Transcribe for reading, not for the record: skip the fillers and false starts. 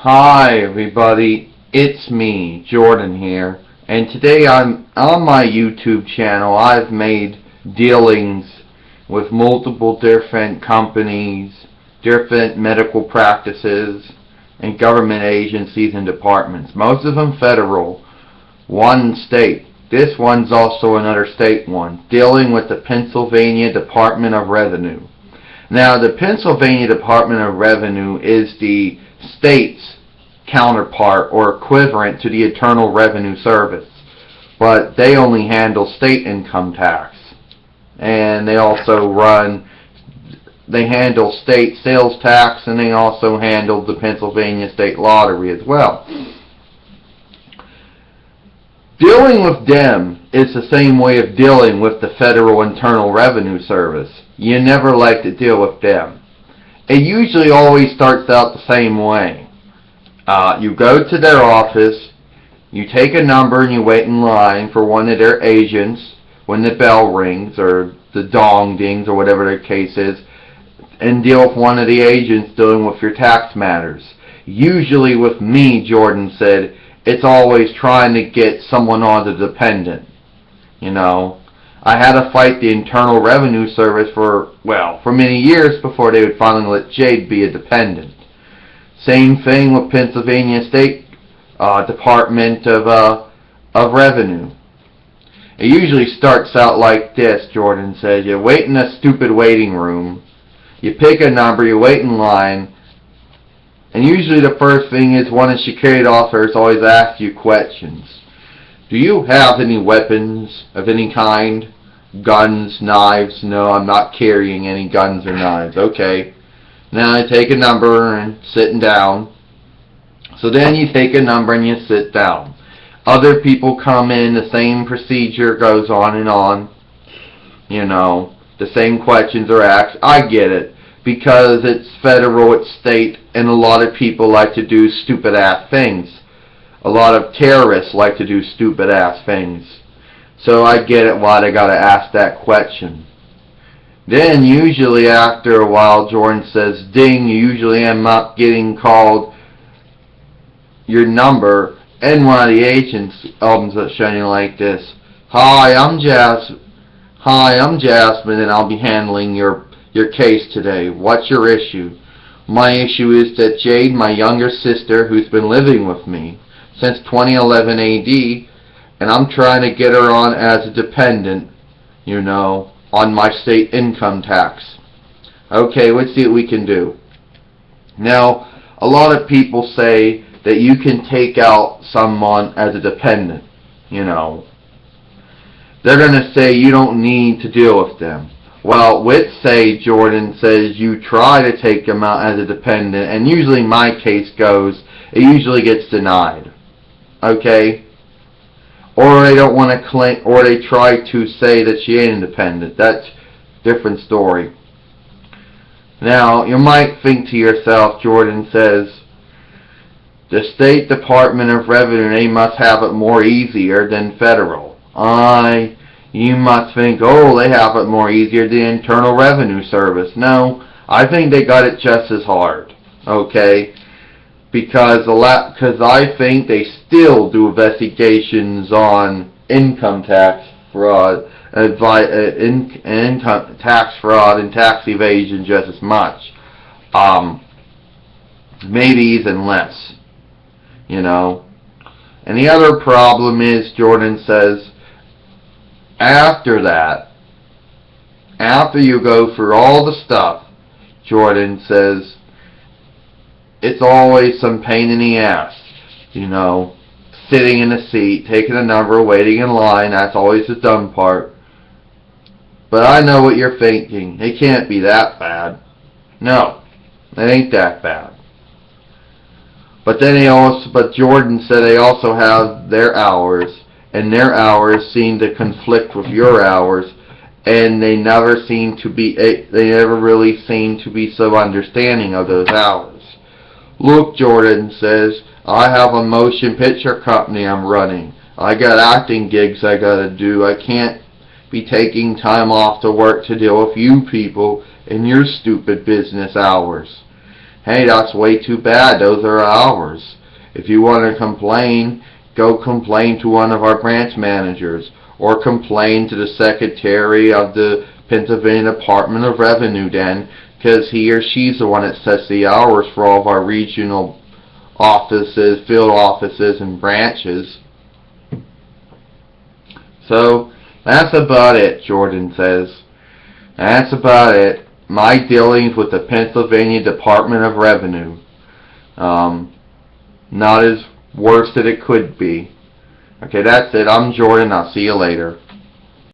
Hi everybody, it's me, Jordan here, and today I'm on my YouTube channel. I've made dealings with multiple different companies, different medical practices, and government agencies and departments, most of them federal, one state. This one's also another state one, dealing with the Pennsylvania Department of Revenue. Now, the Pennsylvania Department of Revenue is the state's counterpart or equivalent to the Internal Revenue Service, but they only handle state income tax, and they also handle state sales tax, and they also handle the Pennsylvania State Lottery as well. Dealing with them is the same way of dealing with the Federal Internal Revenue Service. You never like to deal with them. It usually always starts out the same way. You go to their office, you take a number and you wait in line for one of their agents when the bell rings or the dong dings or whatever their case is, and deal with one of the agents dealing with your tax matters. Usually with me, Jordan said, it's always trying to get someone on the dependent. You know, I had to fight the Internal Revenue Service for many years before they would finally let Jade be a dependent. Same thing with Pennsylvania State Department of Revenue. It usually starts out like this, Jordan says. You wait in a stupid waiting room, you pick a number, you wait in line, and usually the first thing is one of the security officers always asks you questions. Do you have any weapons of any kind? Guns, knives? No, I'm not carrying any guns or knives. Okay. Now I take a number and sitting down. So then you take a number and you sit down. Other people come in, the same procedure goes on and on. You know, the same questions are asked. I get it, because it's federal, it's state, and a lot of people like to do stupid ass things. A lot of terrorists like to do stupid ass things. So I get it why they gotta ask that question. Then usually after a while, Jordan says, ding, you usually end up getting called your number, and one of the agents opens up shining like this. Hi, I'm Jasmine, and I'll be handling your case today. What's your issue? My issue is that Jade, my younger sister, who's been living with me since 2011 AD, and I'm trying to get her on as a dependent, you know, on my state income tax. Okay, let's see what we can do. Now, a lot of people say that you can take out someone as a dependent, you know. They're going to say you don't need to deal with them. Well, let's say Jordan says you try to take them out as a dependent, and usually my case goes, it usually gets denied. Okay? Or they don't want to claim, or they try to say that she ain't independent. That's a different story. Now, you might think to yourself, Jordan says, the State Department of Revenue, they must have it more easier than federal. You must think, oh, they have it more easier than the Internal Revenue Service. No, I think they got it just as hard. Okay? Because I think they still do investigations on income tax fraud, income tax fraud and tax evasion just as much. Maybe even less. You know. And the other problem is, Jordan says, after that, after you go through all the stuff, Jordan says, it's always some pain in the ass, you know, sitting in a seat, taking a number, waiting in line. That's always the dumb part. But I know what you're thinking. It can't be that bad. No, it ain't that bad. But then Jordan said they also have their hours, and their hours seem to conflict with your hours, and they never really seem to be so understanding of those hours. Look, Jordan says, I have a motion picture company I'm running. I got acting gigs I gotta do. I can't be taking time off to work to deal with you people and your stupid business hours. Hey, that's way too bad. Those are hours. If you want to complain, go complain to one of our branch managers, or complain to the secretary of the Pennsylvania Department of Revenue then, because he or she's the one that sets the hours for all of our regional offices, field offices, and branches. So, that's about it, Jordan says. That's about it. My dealings with the Pennsylvania Department of Revenue. Not as worse as it could be. Okay, that's it. I'm Jordan. I'll see you later.